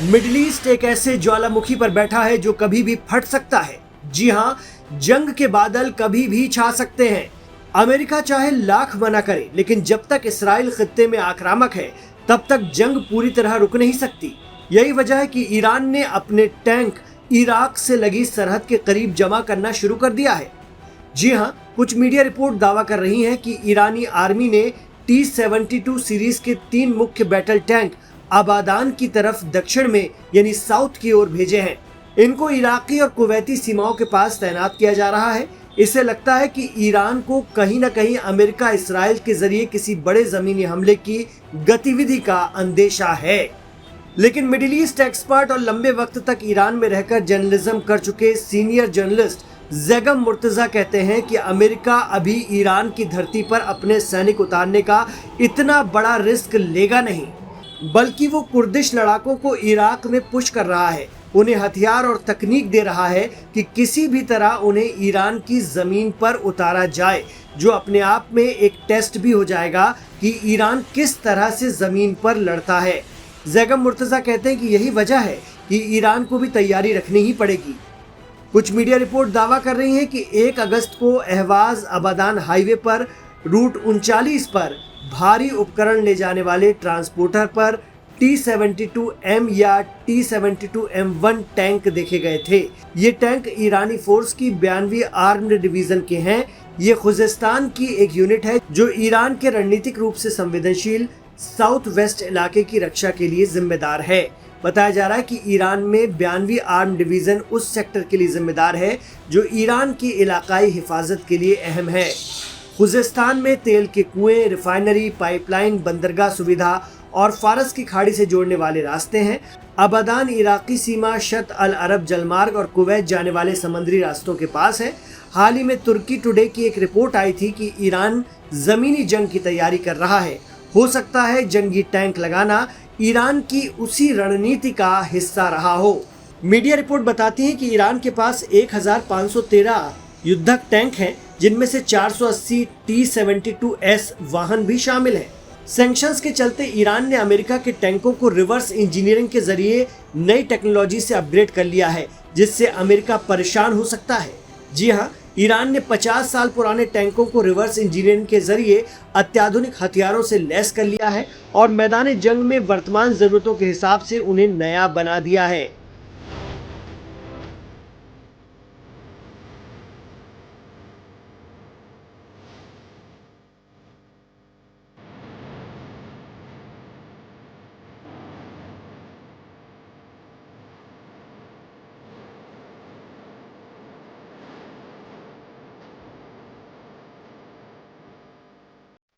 Middle east एक ऐसे ज्वालामुखी पर बैठा है जो कभी भी फट सकता है। जी हां, जंग के बादल कभी भी छा सकते हैं। अमेरिका चाहे लाख मना करे, लेकिन जब तक इसराइल खित्ते में आक्रामक है तब तक जंग पूरी तरह रुक नहीं सकती। यही वजह है कि ईरान ने अपने टैंक इराक से लगी सरहद के करीब जमा करना शुरू कर दिया है। जी हां, कुछ मीडिया रिपोर्ट दावा कर रही हैं कि ईरानी आर्मी ने T-72 सीरीज के 3 मुख्य बैटल टैंक आबादान की तरफ दक्षिण में यानी साउथ की ओर भेजे हैं। इनको इराकी और कुवैती सीमाओं के पास तैनात किया जा रहा है। इससे लगता है कि ईरान को कहीं न कहीं अमेरिका इसराइल के जरिए किसी बड़े जमीनी हमले की गतिविधि का अंदेशा है। लेकिन मिडिल ईस्ट एक्सपर्ट और लंबे वक्त तक ईरान में रहकर जर्नलिज्म कर चुके सीनियर जर्नलिस्ट ज़ैगम मुर्तज़ा कहते हैं कि अमेरिका अभी ईरान की धरती पर अपने सैनिक उतारने का इतना बड़ा रिस्क लेगा नहीं, बल्कि वो कुर्दिश लड़ाकों को इराक में पुश कर रहा है, उन्हें हथियार और तकनीक दे रहा है कि किसी भी तरह उन्हें ईरान की जमीन पर उतारा जाए, जो अपने आप में एक टेस्ट भी हो जाएगा कि ईरान किस तरह से जमीन पर लड़ता है। ज़ैगम मुर्तज़ा कहते हैं कि यही वजह है कि ईरान को भी तैयारी रखनी ही पड़ेगी। कुछ मीडिया रिपोर्ट दावा कर रही हैं कि 1 अगस्त को अहवाज आबादान हाईवे पर रूट 39 पर भारी उपकरण ले जाने वाले ट्रांसपोर्टर पर T-72M या T-72M1 टैंक देखे गए थे। ये टैंक ईरानी फोर्स की 92वीं आर्म्ड डिवीजन के हैं। ये खुजेस्तान की एक यूनिट है जो ईरान के रणनीतिक रूप से संवेदनशील साउथ वेस्ट इलाके की रक्षा के लिए जिम्मेदार है। बताया जा रहा है कि ईरान में 92वीं आर्म डिवीजन उस सेक्टर के लिए जिम्मेदार है जो ईरान की इलाकाई हिफाजत के लिए अहम है। खुजेस्तान में तेल के कुएं, रिफाइनरी, पाइपलाइन, बंदरगाह सुविधा और फारस की खाड़ी से जोड़ने वाले रास्ते हैं। आबादान इराकी सीमा, शत अल अरब जलमार्ग और कुवैत जाने वाले समुद्री रास्तों के पास है। हाल ही में तुर्की टुडे की एक रिपोर्ट आई थी कि ईरान जमीनी जंग की तैयारी कर रहा है। हो सकता है जंगी टैंक लगाना ईरान की उसी रणनीति का हिस्सा रहा हो। मीडिया रिपोर्ट बताती है कि ईरान के पास 1513 युद्धक टैंक हैं, जिनमें से 480 T-72S वाहन भी शामिल हैं। सैंक्शंस के चलते ईरान ने अमेरिका के टैंकों को रिवर्स इंजीनियरिंग के जरिए नई टेक्नोलॉजी से अपग्रेड कर लिया है, जिससे अमेरिका परेशान हो सकता है। जी हाँ, ईरान ने 50 साल पुराने टैंकों को रिवर्स इंजीनियरिंग के जरिए अत्याधुनिक हथियारों से लैस कर लिया है और मैदान जंग में वर्तमान जरूरतों के हिसाब से उन्हें नया बना दिया है।